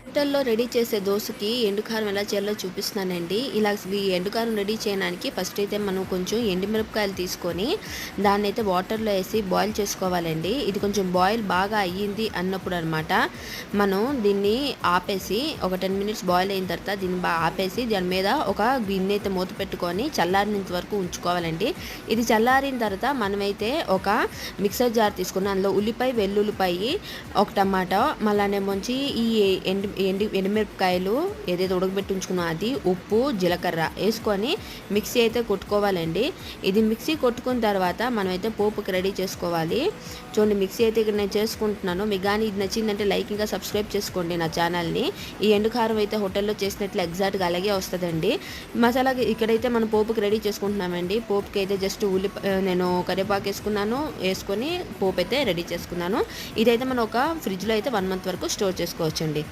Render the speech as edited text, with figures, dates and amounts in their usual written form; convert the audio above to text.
హోటల్లో రెడీ చేసే దోసకి ఎండుకారం ఎలా చేయాలో చూపిస్తున్నానండి. ఇలా ఈ ఎండుకారం రెడీ చేయడానికి ఫస్ట్ అయితే మనం కొంచెం ఎండుమిరపకాయలు తీసుకొని దాన్నైతే వాటర్‌లో ఏసి బాయిల్ చేసుకోవాలండి. ఇది కొంచెం బాయిల్ బాగా అయ్యింది అన్నప్పుడు అనమాట మనం దీన్ని ఆపేసి ఒక 10 మినిట్స్ బాయిల్ అయిన తర్వాత దీన్ని ఆపేసి దాని మీద ఒక గిన్నె అయితే మూత పెట్టుకొని చల్లారినంత వరకు ఉంచుకోవాలండి. ఇది చల్లారిన తర్వాత మనమైతే ఒక మిక్సర్ జార్ తీసుకొని అందులో ఉల్లిపాయ, వెల్లుల్లిపాయి, ఒక టమాటా, మళ్ళానేమొంచి ఈ ఎండుమిరపకాయలు ఏదైతే ఉడకబెట్టి ఉంచుకున్నామో అది, ఉప్పు, జీలకర్ర ఏసుకొని మిక్సీ అయితే కొట్టుకోవాలండి. ఇది మిక్సీ కొట్టుకున్న తర్వాత మనమైతే పోపుకి రెడీ చేసుకోవాలి. చూడండి మిక్సీ అయితే ఇక్కడ నేను చేసుకుంటున్నాను. మీకు గానీ ఇది నచ్చిందంటే లైక్ ఇంకా సబ్స్క్రైబ్ చేసుకోండి నా ఛానల్‌ని. ఈ ఎండు కారం అయితే హోటల్‌లో చేసినట్లు ఎగ్జాక్ట్‌గా అలాగే వస్తదండి. మసాలాకి ఇక్కడైతే మనం పోపుకి రెడీ చేసుకుంటున్నామండి. పోపుకి అయితే జస్ట్ నేను కరివేపాకు ఏసుకొని పోపైతే రెడీ చేసుకున్నాను. ఇదైతే మనం ఒక ఫ్రిడ్జ్‌లో అయితే 1 మంత్ వరకు స్టోర్ చేసుకోవచ్చండి.